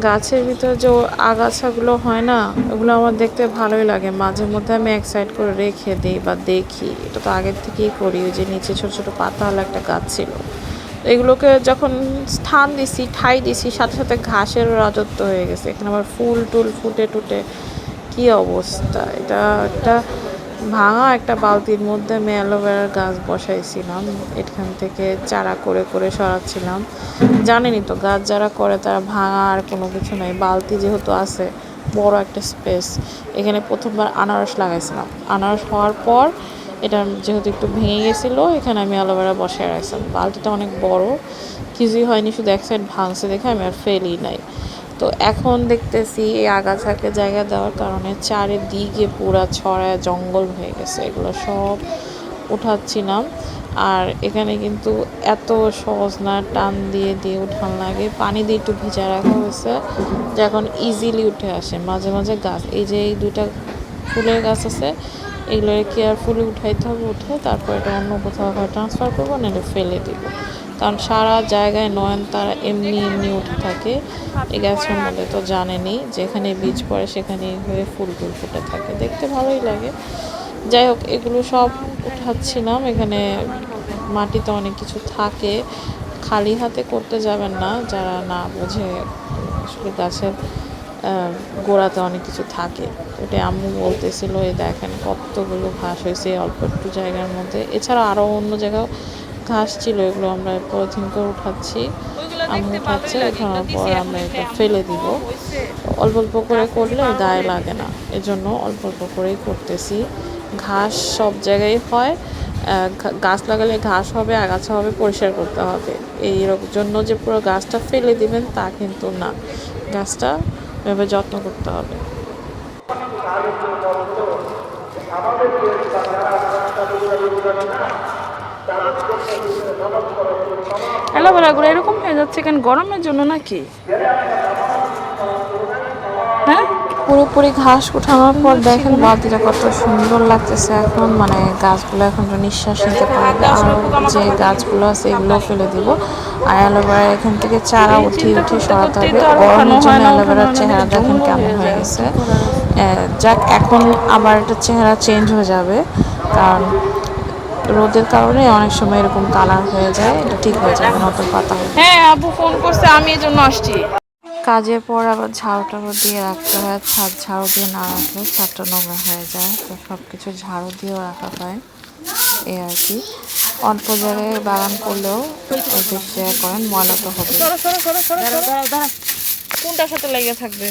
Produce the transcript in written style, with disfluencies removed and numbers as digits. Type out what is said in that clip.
গাছের ভিতরে যে আগাছাগুলো হয় না, ওগুলো আমার দেখতে ভালোই লাগে। মাঝে মধ্যে আমি এক সাইড করে রেখে দিই বা দেখি। এটা তো আগের থেকেই করি। ওই যে নিচে ছোট ছোট পাতাওয়ালা একটা গাছ ছিল, এগুলোকে যখন স্থান দিছি, ঠাই দিছি, সাথে সাথে ঘাসের রাজত্ব হয়ে গেছে। এখানে আবার ফুল টুল ফুটে টুটে কি অবস্থা! এটা একটা ভাঙা একটা বালতির মধ্যে আমি অ্যালোভেরার গাছ বসাইছিলাম। এখান থেকে চারা করে করে সরাচ্ছিলাম। জানেনই তো, গাছ যারা করে তারা ভাঙা আর কোনো কিছু নাই। বালতি যেহেতু আছে, বড় একটা স্পেস, এখানে প্রথমবার আনারস লাগাইছিলাম। আনারস হওয়ার পর এটা যেহেতু একটু ভেঙে গেছিলো, এখানে আমি অ্যালোভেরা বসায় রাখছিলাম। বালতিটা অনেক বড়, কিছুই হয়নি, শুধু এক সাইড ভাঙছে দেখে আমি আর ফেলি নাই। তো এখন দেখতেছি এই আগাছাকে জায়গা দেওয়ার কারণে চারিদিকে পুরা ছড়ায় জঙ্গল হয়ে গেছে। এগুলো সব উঠাচ্ছিলাম। আর এখানে কিন্তু এত সহজ না, টান দিয়ে দিয়ে উঠান লাগে। পানি দিয়ে একটু ভিজা রাখা হয়েছে, যে এখন ইজিলি উঠে আসে। মাঝে মাঝে গাছ, এই যে এই দুইটা ফুলের গাছ আছে, এগুলো কেয়ারফুলি উঠাইতে হবে। উঠে তারপর এটা অন্য কোথাও ট্রান্সফার করবো, নাহলে ফেলে দিব। কারণ সারা জায়গায় নয়নতারা এমনি এমনি উঠে থাকে। এই গাছের মধ্যে তো জানেনই, যেখানে বীজ পড়ে সেখানে হয়ে ফুল টুল ফুটে থাকে, দেখতে ভালোই লাগে। যাই হোক, এগুলো সব উঠাচ্ছিলাম। এখানে মাটিতে অনেক কিছু থাকে, খালি হাতে করতে যাবেন না যারা না বোঝে। আসলে গাছের গোড়াতে অনেক কিছু থাকে, ওটা আম্মু বলতেছিল। এই দেখেন কতগুলো ঘাস হয়েছে অল্প একটু জায়গার মধ্যে। এছাড়া আরও অন্য জায়গায় ঘাস ছিল, এগুলো আমরা পলিথিন করে উঠাচ্ছি। আম্মু উঠাচ্ছে, উঠানোর পর আমরা এটা ফেলে দিব। অল্প অল্প করে করলে গায়ে লাগে না, এজন্য অল্প অল্প করেই করতেছি। ঘাস সব জায়গায় হয়, গাছ লাগালে ঘাস হবে, আগাছা হবে, পরিষ্কার করতে হবে। এই জন্য যে পুরো গাছটা ফেলে দিবেন তা কিন্তু না, গাছটা এভাবে যত্ন করতে হবে। অ্যালোভেরাগুলো এরকম হয়ে যাচ্ছে কেন? গরমের জন্য নাকি? হ্যাঁ, পুরোপুরি ঘাস উঠানোর পর দেখেন বালতিটা কত সুন্দর লাগতেছে এখন। মানে গাছগুলো এখন নিঃশ্বাস নিতে পারবে। আর যে গাছগুলো আছে এগুলো ফেলে দিব। আর অ্যালোভেরা এখান থেকে চারা উঠিয়ে উঠিয়ে সরাতে হবে। গরমের জন্য অ্যালোভেরার চেহারা দেখেন কেমন হয়ে গেছে। যাক, এখন আবার এটা চেহারা চেঞ্জ হয়ে যাবে, কারণ রোদের কারণে অনেক সময় এরকম কালার হয়ে যায়। এটা ঠিক হয়ে যাবে, নতুন পাতা হবে। হ্যাঁ, আব্বু ফোন করছে, আমি এই জন্য আসছি। কাজের পর আবার ঝাড়ু টাড়ু দিয়ে রাখতে হয়। ছাদ ঝাড়ু দিয়ে না রাখলে ছাদটা নোংরা হয়ে যায়, তো সব কিছু ঝাড়ু দিয়েও রাখা হয়। এই আর কি, অল্প জায়গায় বাগান করলেও বেশি জায়গা করেন, ময়লা তো হবে। কোনটার সাথে লেগে থাকবে?